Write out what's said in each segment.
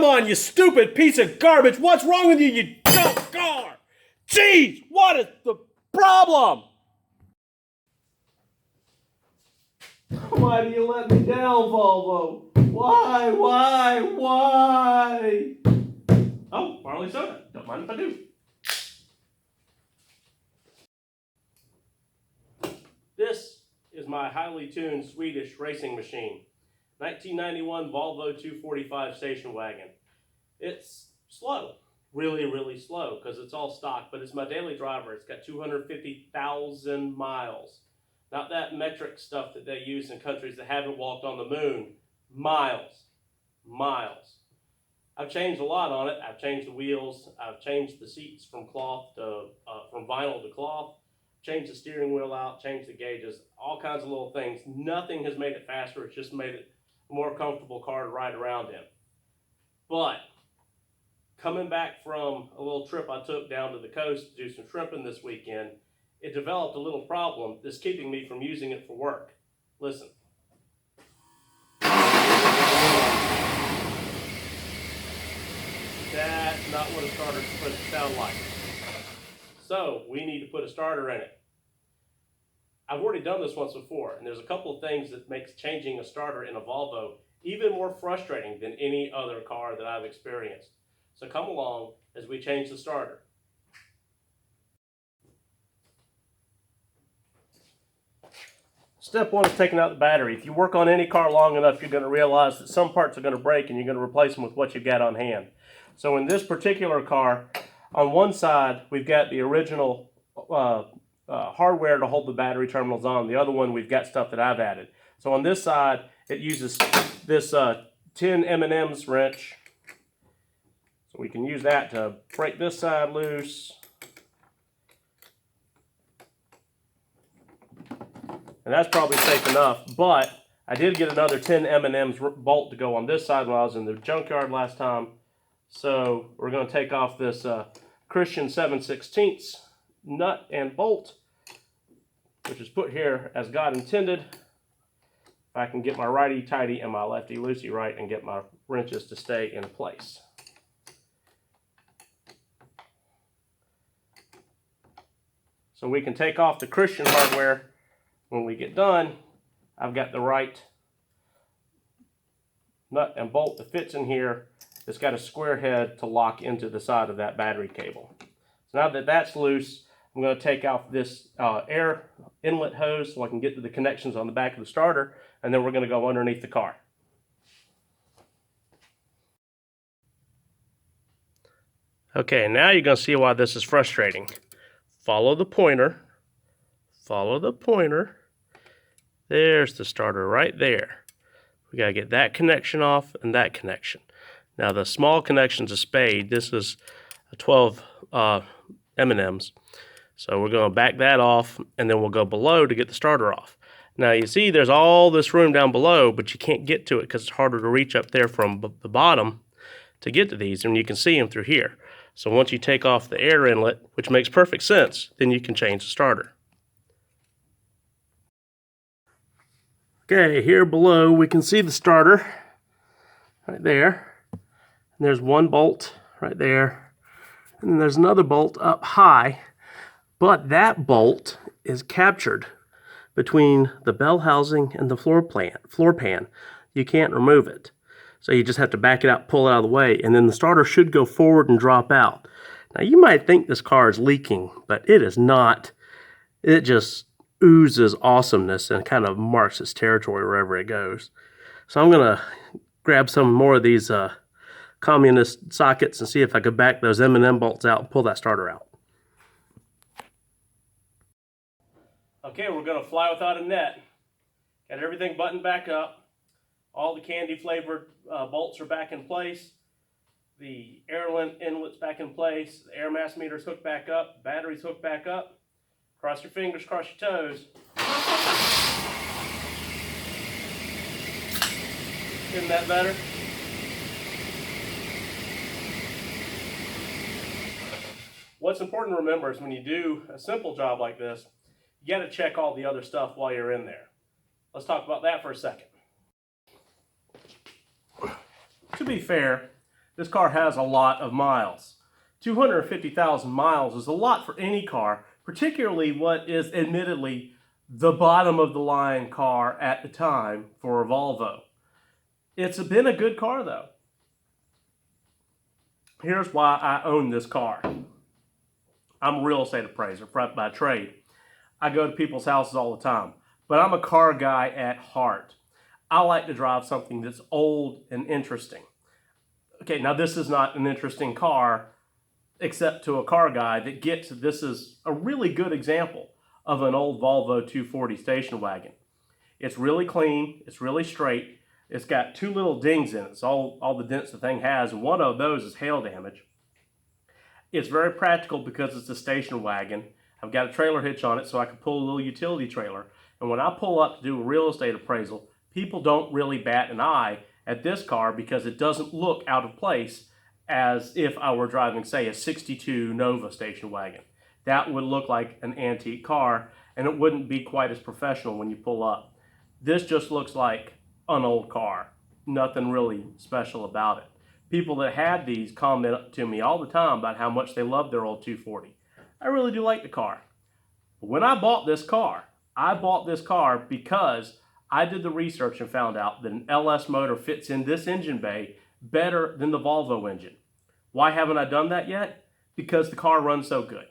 Come on, you stupid piece of garbage. What's wrong with you, you dumb car? Jeez, what is the problem? Why do you let me down, Volvo? Why? Oh, barley soda. Don't mind if I do. This is my highly tuned Swedish racing machine. 1991 Volvo 245 station wagon. It's slow, really slow because it's all stock, but it's my daily driver. It's got 250,000 miles. Not that metric stuff that they use in countries that haven't walked on the moon. Miles. I've changed a lot on it. I've changed the wheels. I've changed the seats from cloth to from vinyl to cloth. Changed the steering wheel out. Changed the gauges. All kinds of little things. Nothing has made it faster. It's just made it a more comfortable car to ride around in. But coming back from a little trip I took down to the coast to do some shrimping this weekend, it developed a little problem that's keeping me from using it for work. Listen. That's not what a starter's supposed to sound like. So we need to put a starter in it. I've already done this once before, and there's a couple of things that makes changing a starter in a Volvo even more frustrating than any other car that I've experienced. So come along as we change the starter. Step one is taking out the battery. If you work on any car long enough, you're going to realize that some parts are going to break and you're going to replace them with what you've got on hand. So in this particular car, on one side, we've got the original hardware to hold the battery terminals on. The other one, we've got stuff that I've added. So on this side, it uses this 10 M&M's wrench. So we can use that to break this side loose. And that's probably safe enough, but I did get another 10 M&M's bolt to go on this side when I was in the junkyard last time. So we're going to take off this Christian 7/16 nut and bolt, which is put here as God intended. If I can get my righty-tighty and my lefty-loosey right and get my wrenches to stay in place. So we can take off the Christian hardware. When we get done, I've got the right nut and bolt that fits in here. It's got a square head to lock into the side of that battery cable. So now that that's loose, I'm going to take out this air inlet hose so I can get to the connections on the back of the starter, and then we're going to go underneath the car. Okay, now you're going to see why this is frustrating. Follow the pointer. Follow the pointer. There's the starter right there. We got to get that connection off and that connection. Now the small connection's a spade. This is a 12 M&Ms. So we're going to back that off, and then we'll go below to get the starter off. Now you see there's all this room down below, but you can't get to it because it's harder to reach up there from the bottom to get to these, and you can see them through here. So once you take off the air inlet, which makes perfect sense, then you can change the starter. Okay, here below we can see the starter right there. And there's one bolt right there. And then there's another bolt up high. But that bolt is captured between the bell housing and the floor pan. You can't remove it. So you just have to back it out, pull it out of the way, and then the starter should go forward and drop out. Now you might think this car is leaking, but it is not. It just oozes awesomeness and kind of marks its territory wherever it goes. So I'm going to grab some more of these communist sockets and see if I could back those M&M bolts out and pull that starter out. Okay, we're going to fly without a net. Got everything buttoned back up. All the candy flavored bolts are back in place. The air inlet's back in place. The air mass meter's hooked back up. Battery's hooked back up. Cross your fingers, cross your toes. Isn't that better? What's important to remember is when you do a simple job like this, you got to check all the other stuff while you're in there. Let's talk about that for a second. To be fair, This car has a lot of miles. 250,000 miles is a lot for any car, particularly what is admittedly the bottom of the line car at the time for a Volvo. It's been a good car though. Here's why I own this car. I'm a real estate appraiser by trade. I go to people's houses all the time, but I'm a car guy at heart. I like to drive something that's old and interesting. Okay, now this is not an interesting car except to a car guy that gets this is a really good example of an old Volvo 240 station wagon. It's really clean, it's really straight, it's got two little dings in it. It's all the dents the thing has, and one of those is hail damage. It's very practical because it's a station wagon. I've got a trailer hitch on it so I can pull a little utility trailer. And when I pull up to do a real estate appraisal, people don't really bat an eye at this car because it doesn't look out of place as if I were driving, say, a 62 Nova station wagon. That would look like an antique car, and it wouldn't be quite as professional when you pull up. This just looks like an old car. Nothing really special about it. People that had these comment to me all the time about how much they love their old 240. I really do like the car. But when I bought this car because I did the research and found out that an LS motor fits in this engine bay better than the Volvo engine. Why haven't I done that yet? Because the car runs so good.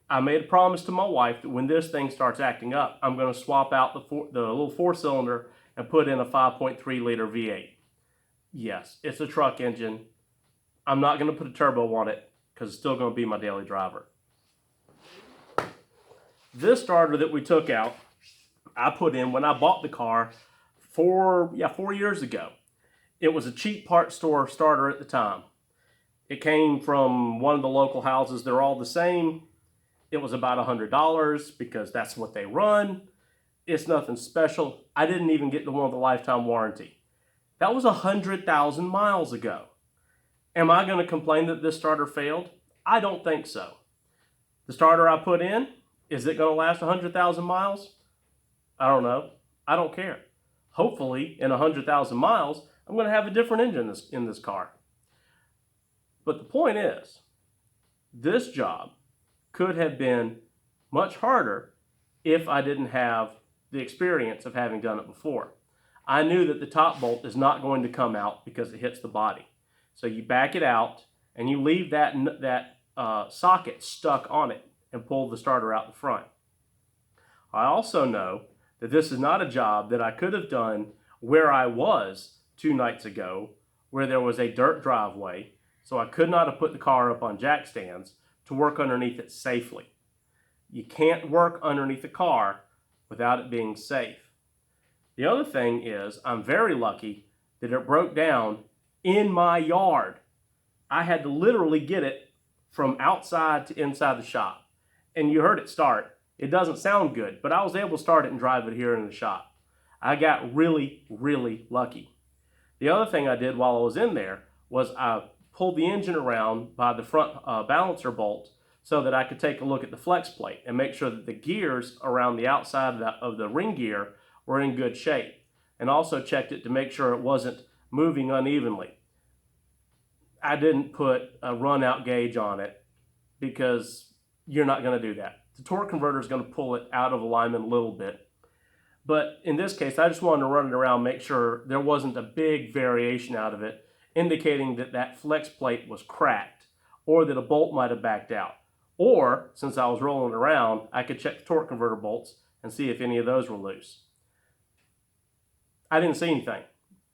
I made a promise to my wife that when this thing starts acting up, I'm going to swap out the little four-cylinder and put in a 5.3-liter V8. Yes, it's a truck engine. I'm not going to put a turbo on it because it's still going to be my daily driver. This starter that we took out, I put in when I bought the car 4 years ago. It was a cheap parts store starter at the time. It came from one of the local houses. They're all the same. It was about $100 because that's what they run. It's nothing special. I didn't even get the one with the lifetime warranty. That was 100,000 miles ago. Am I going to complain that this starter failed? I don't think so. The starter I put in, is it going to last 100,000 miles? I don't know. I don't care. Hopefully, in 100,000 miles, I'm going to have a different engine in this car. But the point is, this job could have been much harder if I didn't have the experience of having done it before. I knew that the top bolt is not going to come out because it hits the body. So you back it out and you leave that socket stuck on it and pull the starter out the front. I also know that this is not a job that I could have done where I was 2 nights ago, where there was a dirt driveway, so I could not have put the car up on jack stands to work underneath it safely. You can't work underneath a car without it being safe. The other thing is, I'm very lucky that it broke down in my yard. I had to literally get it from outside to inside the shop. And you heard it start. It doesn't sound good, but I was able to start it and drive it here in the shop. I got really, really lucky. The other thing I did while I was in there was I pulled the engine around by the front balancer bolt so that I could take a look at the flex plate and make sure that the gears around the outside of the ring gear were in good shape. And also checked it to make sure it wasn't moving unevenly. I didn't put a run out gauge on it because you're not going to do that. The torque converter is going to pull it out of alignment a little bit. But in this case, I just wanted to run it around, make sure there wasn't a big variation out of it, indicating that that flex plate was cracked or that a bolt might have backed out. Or, since I was rolling around, I could check the torque converter bolts and see if any of those were loose. I didn't see anything.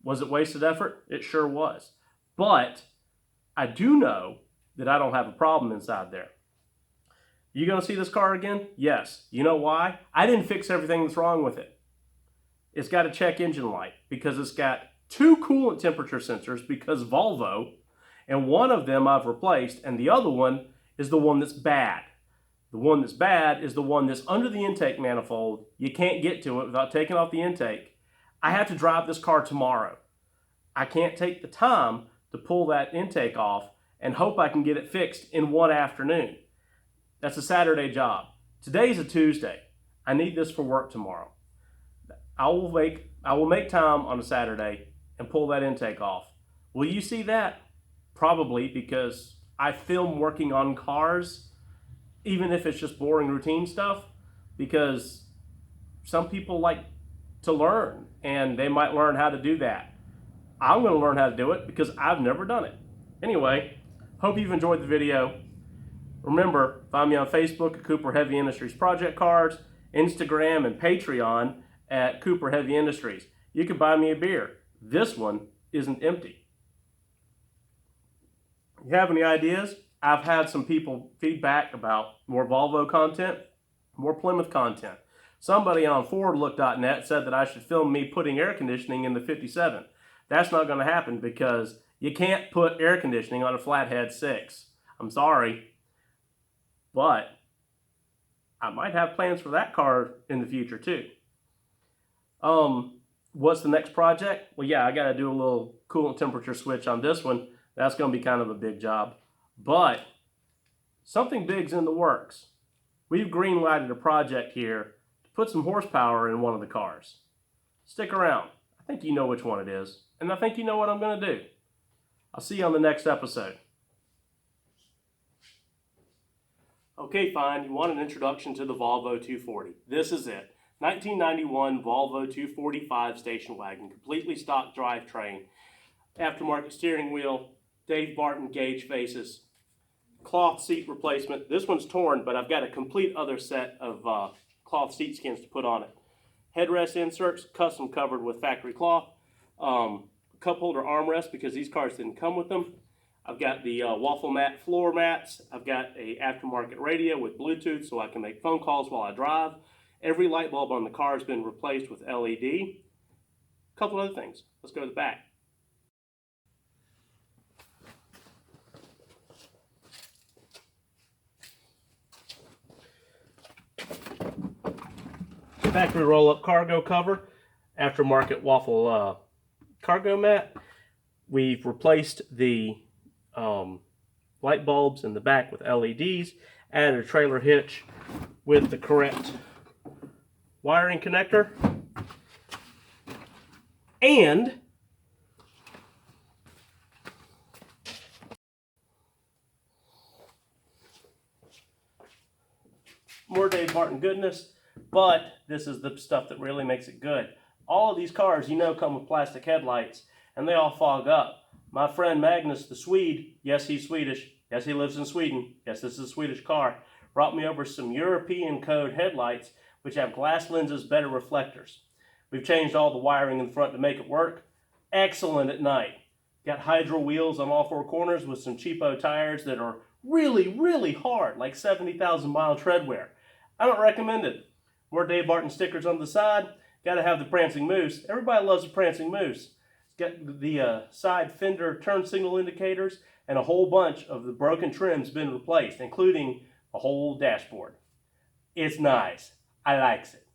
Was it wasted effort? It sure was. But I do know that I don't have a problem inside there. You gonna see this car again? Yes. You know why? I didn't fix everything that's wrong with it. It's got a check engine light because it's got 2 coolant temperature sensors because Volvo, and one of them I've replaced, and the other one is the one that's bad. The one that's bad is the one that's under the intake manifold. You can't get to it without taking off the intake. I have to drive this car tomorrow. I can't take the time to pull that intake off and hope I can get it fixed in one afternoon. That's a Saturday job. Today's a Tuesday. I need this for work tomorrow. I will make time on a Saturday and pull that intake off. Will you see that? probably because I film working on cars, even if it's just boring routine stuff, because some people like to learn and they might learn how to do that. I'm going to learn how to do it because I've never done it. Anyway, hope you've enjoyed the video. Remember, find me on Facebook at Cooper Heavy Industries Project Cars, Instagram and Patreon at Cooper Heavy Industries. You can buy me a beer. This one isn't empty. You have any ideas? I've had some people feedback about more Volvo content, more Plymouth content. Somebody on ForwardLook.net said that I should film me putting air conditioning in the 57. That's not going to happen because you can't put air conditioning on a Flathead 6. I'm sorry, but I might have plans for that car in the future too. What's the next project? Well, yeah, I got to do a little coolant temperature switch on this one. That's going to be kind of a big job, but something big's in the works. We've green-lighted a project here to put some horsepower in one of the cars. Stick around. I think you know which one it is, and I think you know what I'm going to do. I'll see you on the next episode. Okay, fine. You want an introduction to the Volvo 240. This is it. 1991 Volvo 245 station wagon, completely stock drivetrain, aftermarket steering wheel, Dave Barton gauge faces, cloth seat replacement. This one's torn, but I've got a complete other set of cloth seat skins to put on it. Headrest inserts, custom covered with factory cloth. Cup holder armrest because these cars didn't come with them. I've got the waffle mat floor mats. I've got a aftermarket radio with Bluetooth so I can make phone calls while I drive. Every light bulb on the car has been replaced with LED. A couple other things. Let's go to the back. Factory roll-up cargo cover, aftermarket waffle cargo mat. We've replaced the light bulbs in the back with LEDs, added a trailer hitch with the correct wiring connector, and more Dave Barton goodness, but this is the stuff that really makes it good. All of these cars, you know, come with plastic headlights, and they all fog up. My friend Magnus, the Swede, yes, he's Swedish, yes, he lives in Sweden, yes, this is a Swedish car, brought me over some European code headlights, which have glass lenses, better reflectors. We've changed all the wiring in the front to make it work. Excellent at night. Got hydro wheels on all four corners with some cheapo tires that are really, really hard, like 70,000 mile tread wear. I don't recommend it. More Dave Barton stickers on the side. Got to have the prancing moose. Everybody loves a prancing moose. It's got the side fender turn signal indicators, and a whole bunch of the broken trims been replaced, including a whole dashboard. It's nice. I likes it.